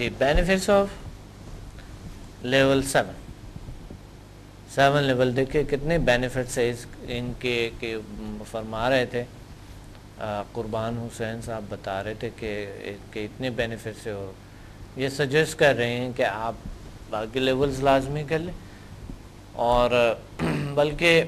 G benefits of level 7 level دیکھیں کتنے benefits ہے ان کے کہ فرما رہے تھے قربان حسین صاحب بتا رہے تھے کہ اتنے بینیفٹس ہے، اور یہ سجیسٹ کر رہے ہیں کہ آپ باقی لیولز لازمی کر لیں، اور بلکہ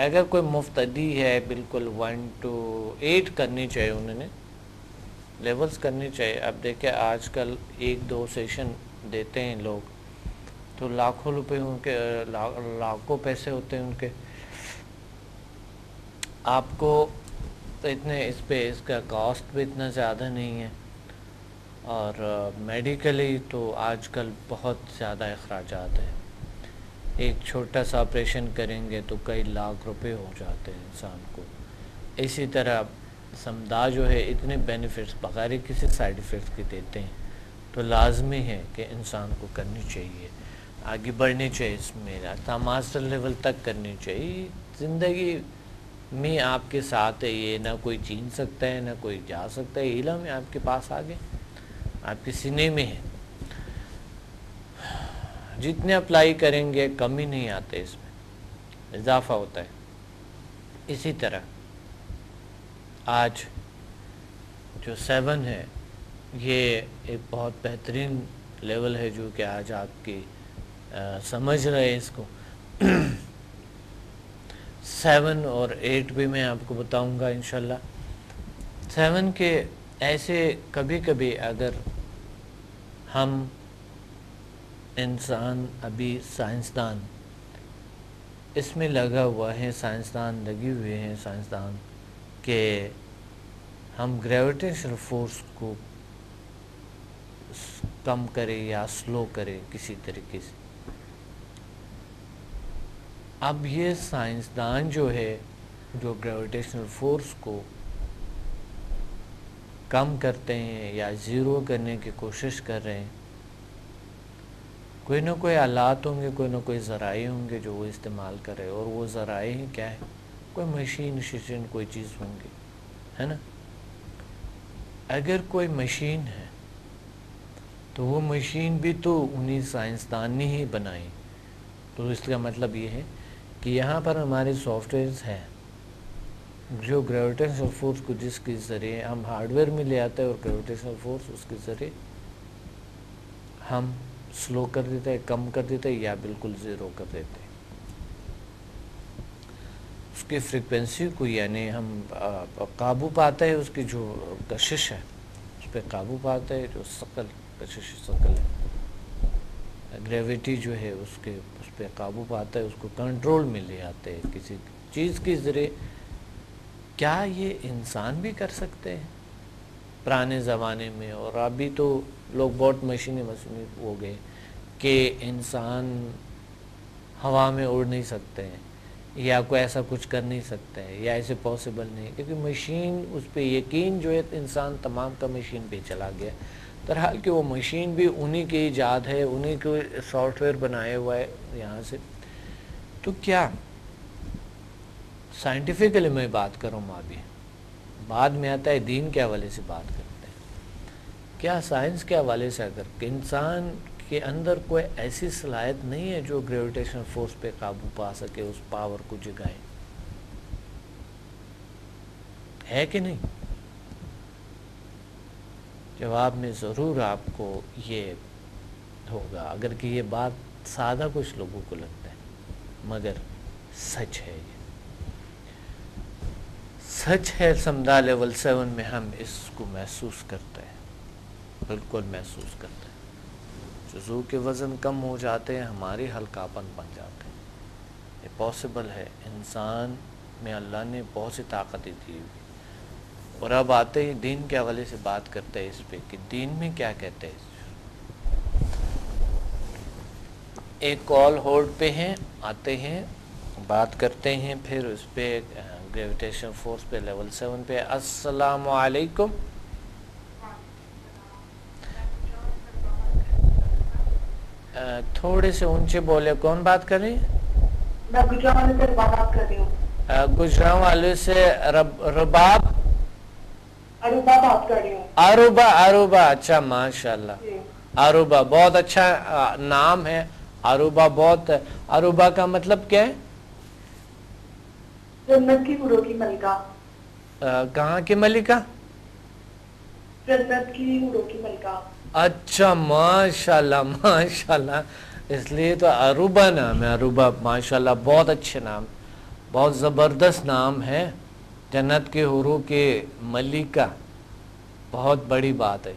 اگر کوئی مفتدی ہے بالکل 1 to 8 کرنی چاہیے، انہوں نے لیولز کرنی چاہیے۔ اب دیکھیں آج کل 1-2 سیشن دیتے ہیں لوگ تو لاکھوں روپے ان کے لاکھوں پیسے ہوتے ہیں ان کے، آپ کو اتنے اس کا کاسٹ بھی اتنا زیادہ نہیں ہے، اور میڈیکلی تو آج کل بہت زیادہ اخراجات ہیں، ایک چھوٹا سا آپریشن کریں گے تو کئی لاکھ روپے ہو جاتے ہیں انسان کو۔ اسی طرح سمدہ جو ہے اتنے بینیفٹس بغیر کسی سائیڈ ایفیکٹس کے دیتے ہیں، تو لازمی ہے کہ انسان کو کرنی چاہیے، آگے بڑھنی چاہیے، اس میں تا ماسٹر لیول تک کرنی چاہیے۔ زندگی میں آپ کے ساتھ ہے، یہ نہ کوئی چھین سکتا ہے نہ کوئی جا سکتا ہے، علم ہے آپ کے پاس، آگے آپ کے سینے میں ہے، جتنے اپلائی کریں گے کم ہی نہیں آتے، اس میں اضافہ ہوتا ہے۔ اسی طرح آج جو 7 ہے یہ ایک بہت بہترین لیول ہے، جو کہ آج آپ کی سمجھ رہے ہیں اس کو۔ 7 اور 8 بھی میں آپ کو بتاؤں گا انشاءاللہ۔ 7 کے ایسے کبھی کبھی اگر ہم انسان ابھی سائنسدان اس میں لگا ہوا ہے، سائنسدان لگے ہوئے ہیں، سائنسدان کہ ہم گریویٹیشنل فورس کو کم کرے یا سلو کرے کسی طریقے سے۔ اب یہ سائنسدان جو ہے جو گریویٹیشنل فورس کو کم کرتے ہیں یا زیرو کرنے کی کوشش کر رہے ہیں، کوئی نہ کوئی آلات ہوں گے، کوئی نہ کوئی ذرائع ہوں گے جو وہ استعمال کر رہے، اور وہ ذرائع ہی کیا ہے، کوئی مشین کوئی چیز ہوں گی، ہے نا۔ اگر کوئی مشین ہے تو وہ مشین بھی تو انہی سائنسدان نے ہی بنائی، تو اس کا مطلب یہ ہے کہ یہاں پر ہمارے سافٹ ویئرز ہیں جو گریویٹیشنل فورس کو جس کے ذریعے ہم ہارڈ ویئر میں لے آتے ہیں، اور گریویٹیشنل فورس اس کے ذریعے ہم سلو کر دیتے ہیں، کم کر دیتے ہیں، یا بالکل زیرو کر دیتے ہیں اس کی فریکوینسی کو، یعنی ہم قابو پاتے ہیں اس کی جو کشش ہے اس پہ قابو پاتے ہیں، جو کشش ثقل ہے، گریویٹی جو ہے اس پہ قابو پاتا ہے، اس کو کنٹرول میں لے آتے ہیں کسی چیز کے ذریعے۔ کیا یہ انسان بھی کر سکتے ہیں پرانے زمانے میں؟ اور ابھی تو لوگ بہت مشینیں ہو گئے کہ انسان ہوا میں اڑ نہیں سکتے ہیں، یا کوئی ایسا کچھ کر نہیں سکتے ہیں، یا ایسے پاسبل نہیں، کیونکہ مشین اس پہ یقین جو ہے انسان تمام کا مشین پہ چلا گیا، ترحال کہ وہ مشین بھی انہی کی ایجاد ہے، انہی کو سافٹ ویئر بنائے ہوا ہے یہاں سے۔ تو کیا سائنٹیفکلی میں بات کروں ابھی، بعد میں آتا ہے دین کے حوالے سے بات کرتے ہیں، کیا سائنس کے حوالے سے اگر انسان کے اندر کوئی ایسی صلاحیت نہیں ہے جو گریویٹیشنل فورس پہ قابو پا سکے، اس پاور کو جگائے، ہے کہ نہیں؟ جواب میں ضرور آپ کو یہ ہوگا، اگر کہ یہ بات سادہ کچھ لوگوں کو لگتا ہے، مگر سچ ہے، یہ سچ ہے۔ سمدہ لیول 7 میں ہم اس کو محسوس کرتے ہیں، بالکل محسوس کرتے ہیں، جزو کے وزن کم ہو جاتے ہیں، ہماری ہلکاپن بن جاتے ہیں، یہ پاسبل ہے، انسان میں اللہ نے بہت سی طاقتیں دی ہوئی۔ اور اب آتے ہی دین کے حوالے سے بات کرتے ہیں اس پہ کہ دین میں کیا کہتے ہیں۔ ایک کال ہولڈ پہ ہیں، آتے ہیں بات کرتے ہیں پھر اس پہ گریویٹیشن فورس پہ لیول 7 پہ۔ السلام علیکم۔ تھوڑے سے اونچے بولے، کون بات کر رہی ہیں؟ میں گجران سے بات کر رہی ہوں۔ گجران والے سے رباب اروبا بات کر رہی ہوں۔ عروبہ، اچھا ماشاءاللہ، عروبہ بہت اچھا نام ہے. عروبہ بہت, عروبہ کا مطلب کیا ہے؟ جنت کی حوروں کی ملکہ. کہاں کی ملکہ؟ جنت کی حوروں کی ملکہ. اچھا ماشاءاللہ ماشاءاللہ, اس لیے تو عروبہ نام ہے. عروبہ ماشاءاللہ بہت اچھے نام, بہت زبردست نام ہے. جنت کے حوروں کے ملکہ, بہت بڑی بات ہے.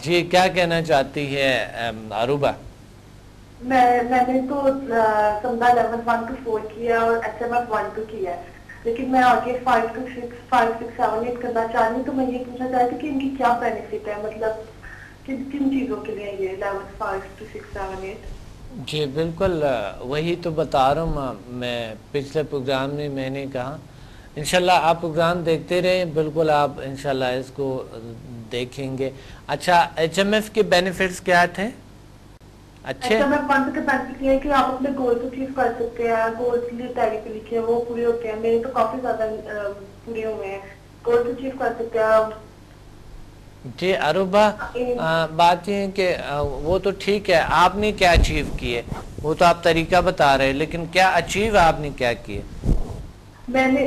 جی کیا کہنا چاہتی ہے عروبہ؟ میں نے تو سمجھا لیول 1 to 4 کیا اور ایس ایم ایف 1 to کیا ہے, لیکن میں آگے 5 to 6 5 6 7 8 کرنا چاہ رہی ہوں. تو میں یہ پوچھنا چاہتی ہوں کہ ان کی کیا بینیفٹ ہے, مطلب کن چیزوں کے لیے یہ لیول 5 to 6 7 8؟ جی بالکل, وہی تو بتا رہا ہوں میں. پچھلے پروگرام میں میں نے کہا انشاءاللہ آپ پروگرام دیکھتے رہیں, بالکل آپ انشاءاللہ اس کو دیکھیں گے. اچھا ایچ ایم ایف کے بینیفٹس کیا تھے؟ اچھے ایچ ایم ایف 1 کے بینیفٹ یہ ہے کہ آپ اپنے گولز اچیو کر سکتے ہیں. گولز لیے تیاری پہ لکھے ہیں وہ پورے ہوتے ہیں. میرے تو کافی زیادہ پورے ہوئے ہیں. گولز اچیو کر سکتے ہیں. جی عروبہ, بات یہ ہے کہ وہ تو ٹھیک ہے, آپ نے کیا اچیو کیے وہ تو آپ طریقہ بتا رہے, لیکن کیا اچیو آپ نے کیا کیے؟ میں نے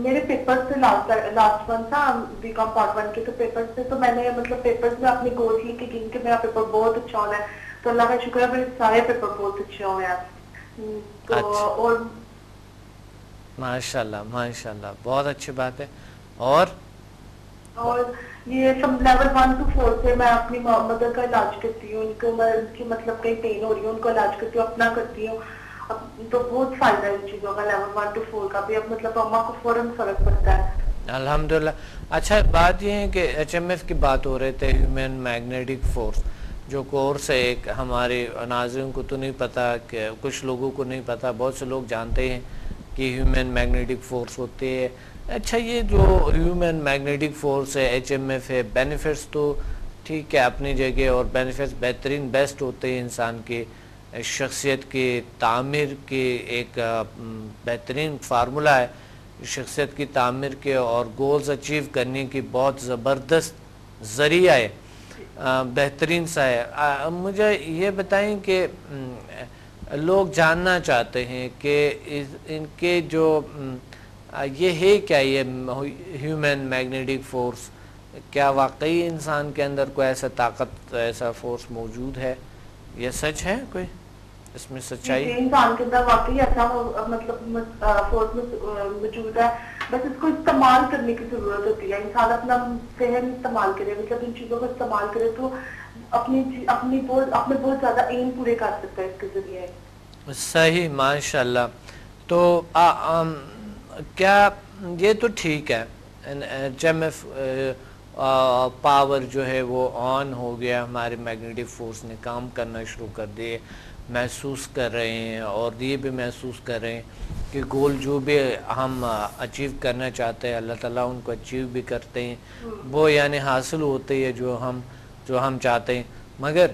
میرے پیپر سے لاسٹ ون تھا بی کام پارٹ 1 کے, تو پیپر سے تو میں نے مطلب پیپر میں اپنے گولز لکھ کے گن کے میرا پیپر بہت اچھا ہونا ہے. تو اللہ کا شکر ہے میرے سارے پیپر بہت اچھے ہوئے ہیں. تو اور ماشاءاللہ ماشاءاللہ بہت اچھی بات ہے. اور یہ سب لیول 1 to 4 سے میں اپنی مدر کا علاج کرتی ہوں. ان کی مطلب کہیں پین ہو رہی ہے ان کو علاج کرتی ہوں, اپنا کرتی ہوں. تو بہت فائدہ ہے ان چیزوں کا لیول 1 to 4 کا بھی. اب مطلب اماں کو فوراً فرق پڑتا ہے. الحمدللہ. اچھا بات یہ ہے کہ ایچ ایم ایف کی بات ہو رہے تھے, ہیومن میگنیٹک فورس جو کورس ہے ایک, ہمارے ناظرین کو تو نہیں پتا, کہ کچھ لوگوں کو نہیں پتا, بہت سے لوگ جانتے ہیں کہ ہیومن میگنیٹک فورس ہوتی ہے. اچھا یہ جو ہیومن میگنیٹک فورس ہے, ایچ ایم ایف ہے, بینیفٹس تو ٹھیک ہے اپنی جگہ, اور بینیفٹس بہترین بیسٹ ہوتے ہیں انسان کے شخصیت کے تعمیر کے. ایک بہترین فارمولہ ہے شخصیت کی تعمیر کے اور گولز اچیو کرنے کی, بہت زبردست ذریعہ ہے, بہترین سا ہے. مجھے یہ بتائیں کہ لوگ جاننا چاہتے ہیں کہ ان کے جو یہ ہے کیا, یہ ہیومن میگنیٹک فورس کیا واقعی انسان کے اندر کوئی ایسا طاقت, ایسا فورس موجود ہے؟ یہ سچ ہے, کوئی اس میں سچائی؟ انسان کے اندر واقعی ایسا مطلب فورس موجود ہے, بس اس کو استعمال کرنے کی ضرورت ہوتی ہے. انسان اپنا ذہن استعمال کرے, مطلب ان چیزوں کو استعمال کرے تو اپنے بہت زیادہ ایم پورے کر سکتا ہے اس کے ذریعے. صحیح ماشاءاللہ. تو کیا یہ تو ٹھیک ہے, ایچ ایم ایف پاور جو ہے وہ آن ہو گیا, ہمارے میگنیٹک فورس نے کام کرنا شروع کر دیے, محسوس کر رہے ہیں, اور یہ بھی محسوس کر رہے ہیں کہ گول جو بھی ہم اچیو کرنا چاہتے ہیں اللہ تعالیٰ ان کو اچیو بھی کرتے ہیں, وہ یعنی حاصل ہوتے ہیں جو ہم چاہتے ہیں. مگر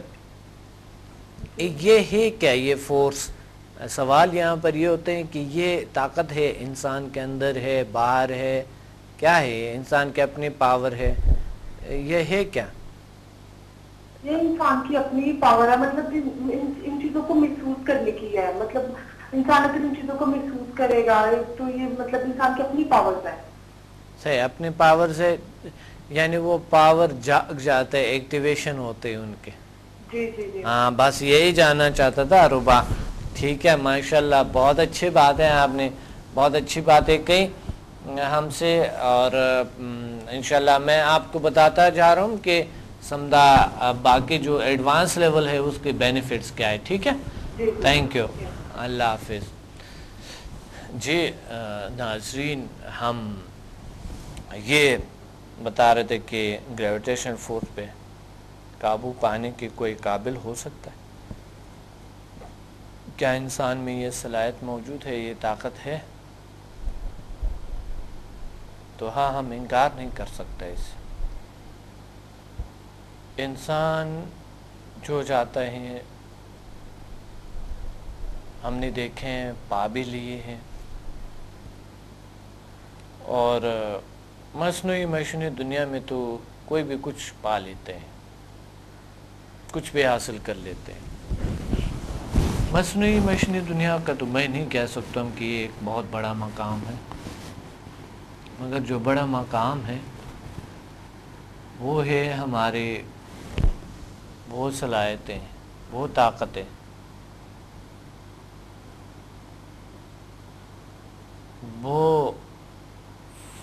یہ ہے کیا یہ فورس؟ سوال یہاں پر یہ ہوتے ہیں کہ یہ طاقت ہے انسان کے اندر ہے, باہر ہے, کیا ہے؟ انسان کے اپنی پاور ہے, یہ ہے کیا؟ یہ انسان کی اپنی پاور ہے, مطلب ان چیزوں کو محسوس کرنے کی ہے. مطلب انسان اگر ان چیزوں کو محسوس کرے گا تو یہ مطلب انسان کی اپنی پاور ہے. صحیح, اپنے پاور سے یعنی وہ پاور جاگ جاتے ہیں, ایکٹیویشن ہوتے ہیں ان کے. جی جی جی. ہاں بس یہی جاننا چاہتا تھا عروبہ. ٹھیک ہے ماشاءاللہ, بہت اچھی بات ہے, آپ نے بہت اچھی باتیں کہیں ہم سے. اور انشاءاللہ میں آپ کو بتاتا جا رہا ہوں کہ سمدہ باقی جو ایڈوانس لیول ہے اس کے بینیفٹس کیا ہے. ٹھیک ہے, تھینک یو, اللہ حافظ. جی ناظرین, ہم یہ بتا رہے تھے کہ گریویٹیشن فورس پہ قابو پانے کے کوئی قابل ہو سکتا ہے. کیا انسان میں یہ صلاحیت موجود ہے, یہ طاقت ہے؟ تو ہاں, ہم انکار نہیں کر سکتے اس سے. انسان جو چاہتا ہے, ہم نے دیکھے ہیں, پا بھی لیے ہیں, اور مصنوعی دنیا میں تو کوئی بھی کچھ پا لیتے ہیں. کچھ بھی حاصل کر لیتے ہیں۔ مصنوعی معیشتی دنیا کا تو میں نہیں کہہ سکتا ہوں کہ یہ ایک بہت بڑا مقام ہے، مگر جو بڑا مقام ہے وہ ہے ہمارے وہ صلاحیتیں، وہ طاقتیں، وہ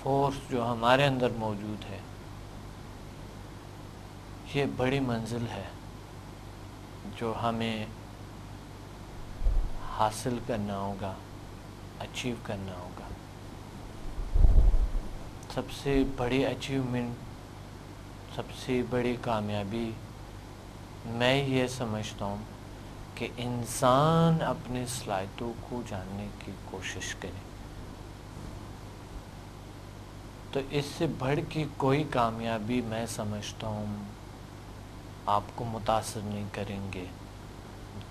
فورس جو ہمارے اندر موجود ہے۔ یہ بڑی منزل ہے جو ہمیں حاصل کرنا ہوگا، اچیو کرنا ہوگا۔ سب سے بڑی اچیومنٹ، سب سے بڑی کامیابی میں یہ سمجھتا ہوں کہ انسان اپنے صلاحیتوں کو جاننے کی کوشش کرے، تو اس سے بڑھ کے کوئی کامیابی میں سمجھتا ہوں آپ کو متاثر نہیں کریں گے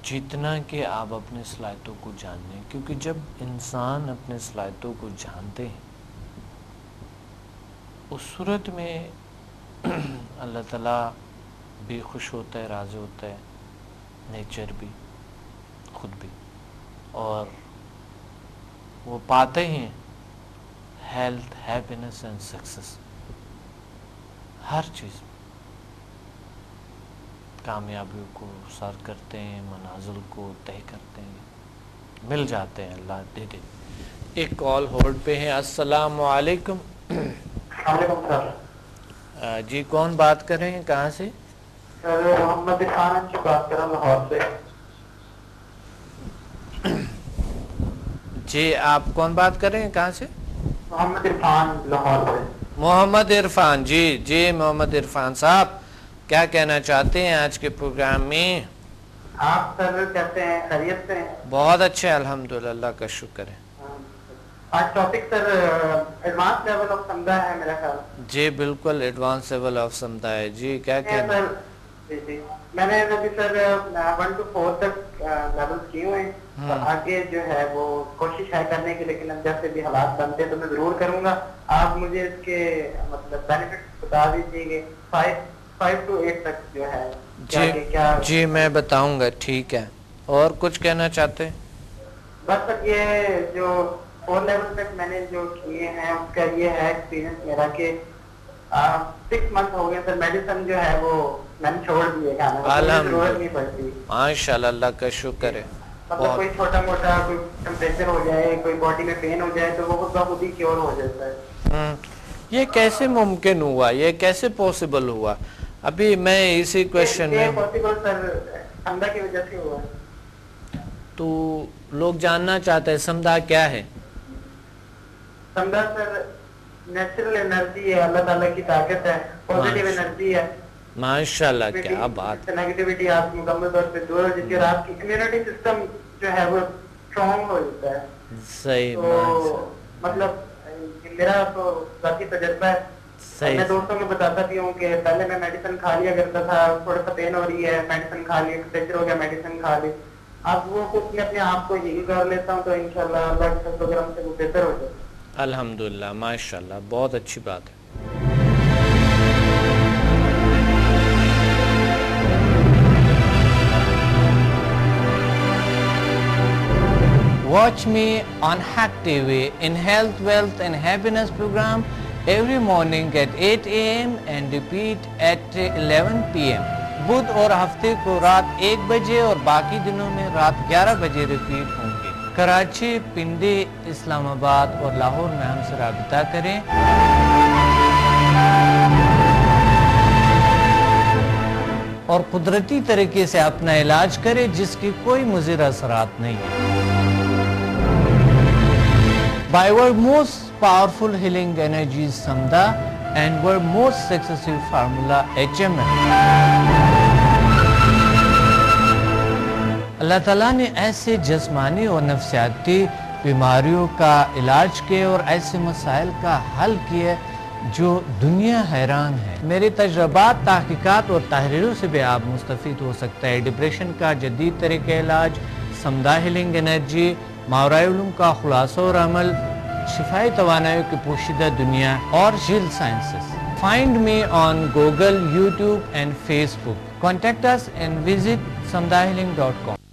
جتنا کہ آپ اپنے صلاحیتوں کو جانیں، کیونکہ جب انسان اپنے صلاحیتوں کو جانتے ہیں اس صورت میں اللہ تعالیٰ بھی خوش ہوتا ہے، راضی ہوتا ہے، نیچر بھی، خود بھی، اور وہ پاتے ہیں ہیلتھ، ہیپینس اینڈ سکسیس، ہر چیز کامیابیوں کو سر کرتے ہیں، منازل کو طے کرتے ہیں، مل جاتے ہیں، اللہ دے دے۔ ایک کال ہولڈ پہ ہے۔ السلام علیکم۔ وعلیکم السلام۔ جی کون بات کر رہے ہیں، کہاں سے؟ سر محمد عرفان کی بات کر رہا ہوں لاہور سے۔ جی آپ کون بات کر رہے ہیں، کہاں سے؟ محمد عرفان لاہور سے۔ محمد عرفان، جی محمد عرفان صاحب کیا کہنا چاہتے ہیں آج کے پروگرام میں؟ آپ سر کہتے ہیں خیریت سے ہیں؟ بہت اچھے، الحمدللہ، اللہ کا شکر ہے۔ آج topic sir advance level of سمدھا ہے میرا خیال۔ جی بالکل، ایڈوانس لیول آف سمدھا ہے۔ جی کیا کہنا؟ جی میں نے ابھی سر 1 to 4 تک لیول کیے ہوئے ہیں، آگے جو ہے وہ کوشش ہے کرنے کی، لیکن اب جیسے بھی حالات بنتے ہیں تو میں ضرور کروں گا۔ آپ مجھے اس کے مطلب بینیفٹ بتا دیجیے کہ 5 to 8 تک جو ہے جی میں بتاؤں گا، ٹھیک ہے۔ اور کچھ کہنا چاہتے ہیں؟ بس سر یہ جو 4 لیول تک میں نے جو کیے ہیں اس کا یہ ہے ایکسپیرینس میرا کہ 6 منتھ ہو گئے سر، میڈیسن جو ہے وہ میں نے چھوڑ دی ہے کھانا، ضرورت نہیں پڑتی۔ ماشاءاللہ، اللہ کا شکر ہے۔ مطلب کوئی چھوٹا موٹا کوئی ٹمپریچر ہو جائے، کوئی باڈی میں پین ہو جائے تو وہ خود بخود ہی کیور ہو جاتا ہے۔ یہ کیسے ممکن ہوا، یہ کیسے پاسبل ہوا؟ ابھی میں اسی کویشچن میں، یہ پاسبل سر سمدھا کی وجہ سے ہوا۔ تو لوگ جاننا چاہتے ہیں سمدھا کیا ہے؟ سمدھا سر نیچرل انرجی ہے، اللہ تعالیٰ کی طاقت ہے، پازیٹیو انرجی ہے۔ ماشاءاللہ، کیا بات! نیگیٹیوٹی آپ کی مکمل طور پہ دور ہو جاتی ہے اور آپ کی امیونٹی سسٹم جو ہے وہ اسٹرانگ ہو جاتا ہے۔ صحیح، تو مطلب میرا تو ذاتی تجربہ ہے، میں دوستوں کو بتاتا بھی ہوں کہ پہلے میں میڈیسن کھا لیا کرتا تھا، تھوڑا سا پین ہو رہی ہے، میڈیسن کھا لی، ٹیمپریچر ہو گیا، میڈیسن کھا لی۔ اب وہ خود میں اپنے آپ کو یہی کر لیتا ہوں تو انشاءاللہ اللہ کے فضل و کرم سے وہ بہتر ہو جائے۔ الحمدللہ، ماشاءاللہ، بہت اچھی بات ہے۔ Watch me on Hack TV in Health, Wealth and Happiness program every morning at 8 AM and repeat at 11 PM. بدھ اور ہفتے کو رات 1 بجے اور باقی دنوں میں رات 11 بجے ریپیٹ ہوں گے۔ کراچی، پنڈی، اسلام آباد اور لاہور میں ہم سے رابطہ کریں۔ اور قدرتی طریقے سے اپنا علاج کریں جس کی کوئی مضر اثرات نہیں ہے۔ By our most powerful healing energies Samdha and our most successful formula HMN. اللہ تعالیٰ نے ایسے جسمانی اور نفسیاتی بیماریوں کا علاج کیے اور ایسے مسائل کا حل کیے جو دنیا حیران ہے۔ میرے تجربات، تحقیقات اور تحریروں سے بھی آپ مستفید ہو سکتا ہے۔ ڈپریشن کا جدید طریقہ علاج، سمدھا ہیلنگ انرجی، ماورائے علوم کا خلاصہ اور عمل، شفائی توانائی کی پوشیدہ دنیا اور جیل sciences. Find me on Google, YouTube and Facebook. Contact us and visit samdahealing.com.